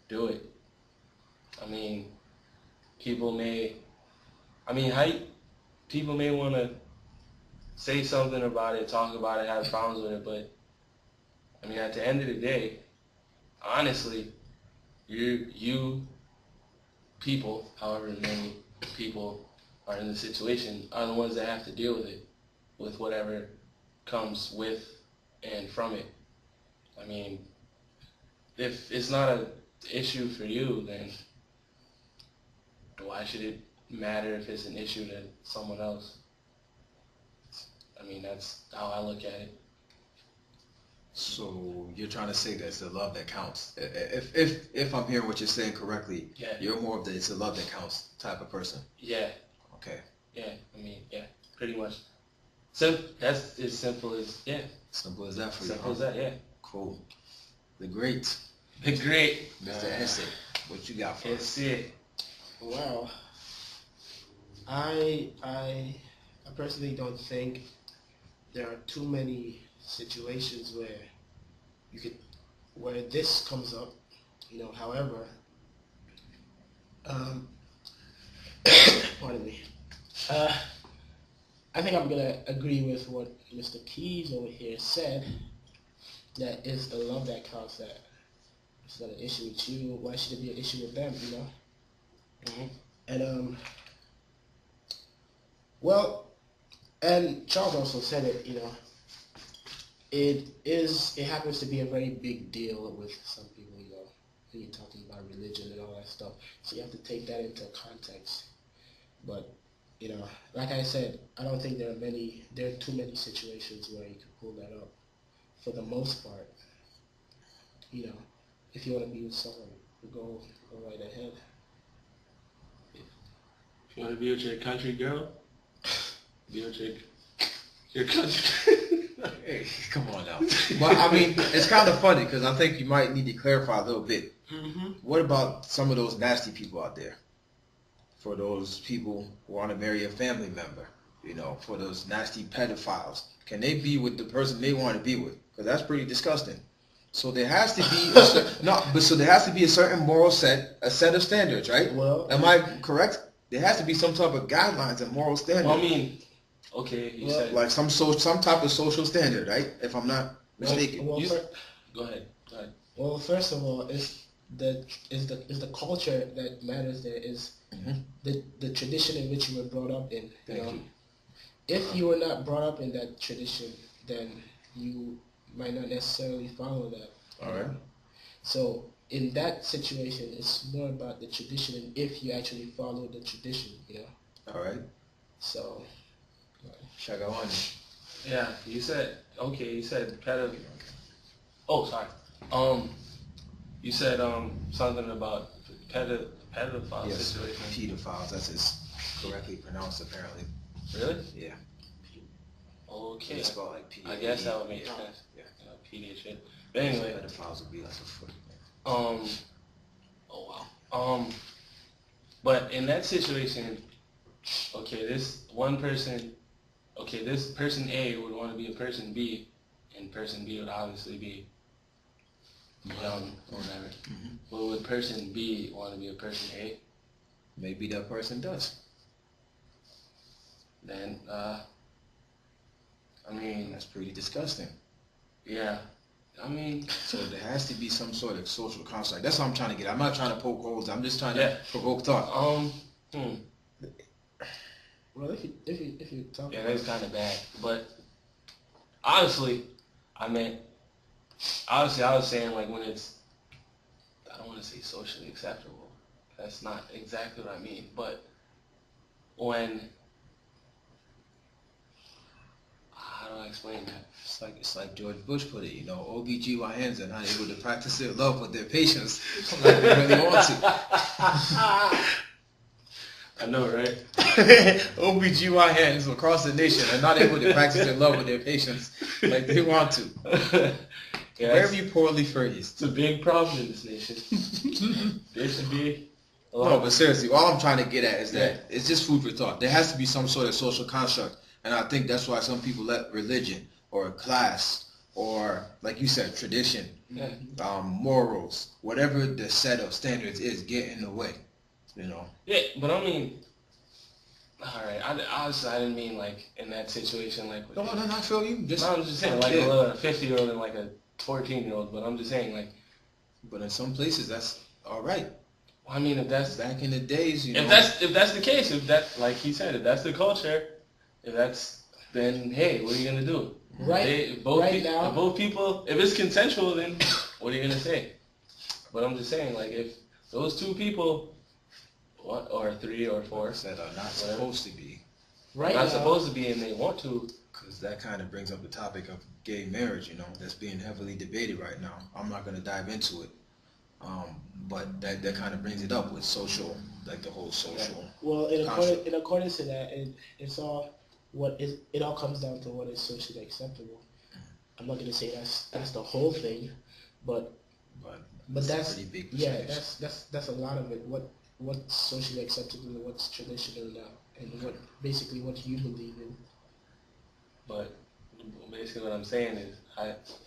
do it. I mean, people may want to say something about it, talk about it, have problems with it, but I mean, at the end of the day, honestly, you people, however many people are in the situation, are the ones that have to deal with it, with whatever comes with and from it. I mean, if it's not an issue for you, then why should it matter if it's an issue to someone else? I mean, that's how I look at it. So you're trying to say that it's the love that counts. If I'm hearing what you're saying correctly, Yeah. You're more of the it's the love that counts type of person. Yeah. Okay. Yeah. I mean, yeah, pretty much. That's as simple as Simple as that for you. Simple as that, yeah. Cool. The great. The great Mr. Essay. What you got for us? That's it. Well, I personally don't think there are too many situations where this comes up. However, pardon me. I think I'm gonna agree with what Mr. Keys over here said. That is the love that counts. That it's not an issue with you. Why should it be an issue with them? Mm-hmm. And well, and Charles also said it. It happens to be a very big deal with some people. When you're talking about religion and all that stuff, so you have to take that into context. But like I said, I don't think there are too many situations where you can pull that up. For the most part, if you want to be with someone, go right ahead. If you want to be with your country girl, be with your country. Hey, come on now. But I mean, it's kind of funny because I think you might need to clarify a little bit. Mm-hmm. What about some of those nasty people out there? For those people who want to marry a family member, for those nasty pedophiles, can they be with the person they want to be with? Because that's pretty disgusting. So there has to be so there has to be a certain moral set of standards, right? Well, am I correct? There has to be some type of guidelines and moral standards. Well, I mean, okay, you said like some type of social standard, right? If I'm not mistaken. Well, go ahead. Well, first of all, is the culture that matters. There is the tradition in which you were brought up in. Thank you. If you were not brought up in that tradition, then you might not necessarily follow that. All right. So in that situation, it's more about the tradition and if you actually follow the tradition, All right. So. Shagawani. Yeah, you said pedo. Oh, sorry. You said something about pedophile situation. Pedophiles. That's as correctly pronounced, apparently. Really? Yeah. Okay. It's spelled like P. I guess that would make sense. Yeah. PD and shit. But anyway. Pedophiles would be like a foot. Oh wow. But in that situation, okay, this person A would want to be a person B, and person B would obviously be young or whatever. Mm-hmm. But would person B want to be a person A? Maybe that person does. Then, I mean, that's pretty disgusting. Yeah, I mean. So there has to be some sort of social construct. That's what I'm trying to get. I'm not trying to poke holes. I'm just trying to provoke thought. Well, if you talk. Yeah, that's kind of bad. But honestly, I was saying like when it's, I don't want to say socially acceptable. That's not exactly what I mean. But when, how do I explain that? It's like George Bush put it, OBGYNs are not able to practice their love with their patients like they really want to. I know, right? OBGYNs across the nation are not able to practice their love with their patients like they want to. Yeah, very poorly phrased. It's a big problem in this nation. There should be a lot. No, but seriously, all I'm trying to get at is that it's just food for thought. There has to be some sort of social construct, and I think that's why some people let religion or class or like you said, tradition, Yeah. morals, whatever the set of standards is, get in the way. You know. Yeah, but I mean, all right. Obviously, I didn't mean like in that situation, like. No, I feel you. No, I'm just saying like a 50-year-old and like a 14-year-old. But I'm just saying like. But in some places, that's all right. Well, I mean, if that's back in the days, you know. If that's the case, if that, like he said, if that's the culture, if that's, then hey, what are you gonna do? Right. Now, if both people, if it's consensual, then what are you gonna say? But I'm just saying, like, if those two people, or three or four, that are not supposed to be, supposed to be, and they want to, because that kind of brings up the topic of gay marriage, you know, that's being heavily debated right now. I'm not gonna dive into it, but that kind of brings it up with social, like the whole social. Well, in accordance to that, it's all it all comes down to what is socially acceptable. I'm not gonna say that's the whole thing, but that's pretty big that's a lot of it. What's socially acceptable and what's traditional now, and what you believe in. But basically what I'm saying is,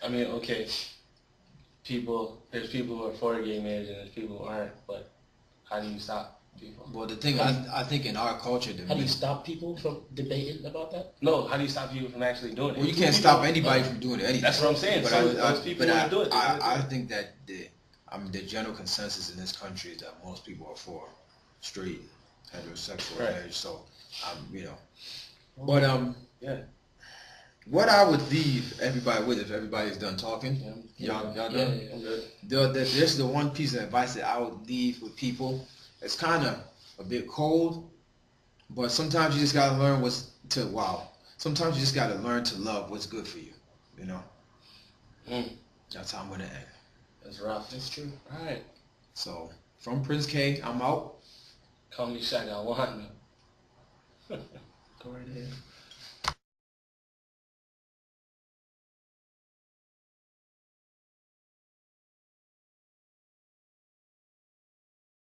I mean, okay, there's people who are for gay marriage and there's people who aren't, but how do you stop people? Well, the thing, I think in our culture... How do you stop people from debating about that? No, how do you stop people from actually doing it? Well, you can't stop anybody from doing anything. That's what I'm saying. But those people want to do it. I think that the general consensus in this country is that most people are for straight, heterosexual marriage. So, you know. But, yeah. What I would leave everybody with, if everybody's done talking, y'all done? Yeah, I'm good. There's the one piece of advice that I would leave with people. It's kind of a bit cold, but sometimes you just gotta learn sometimes you just gotta learn to love what's good for you, you know? That's how I'm gonna end. That's rough. That's true. All right. So, from Prince K, I'm out. Call me Shaq, I want. Go right ahead.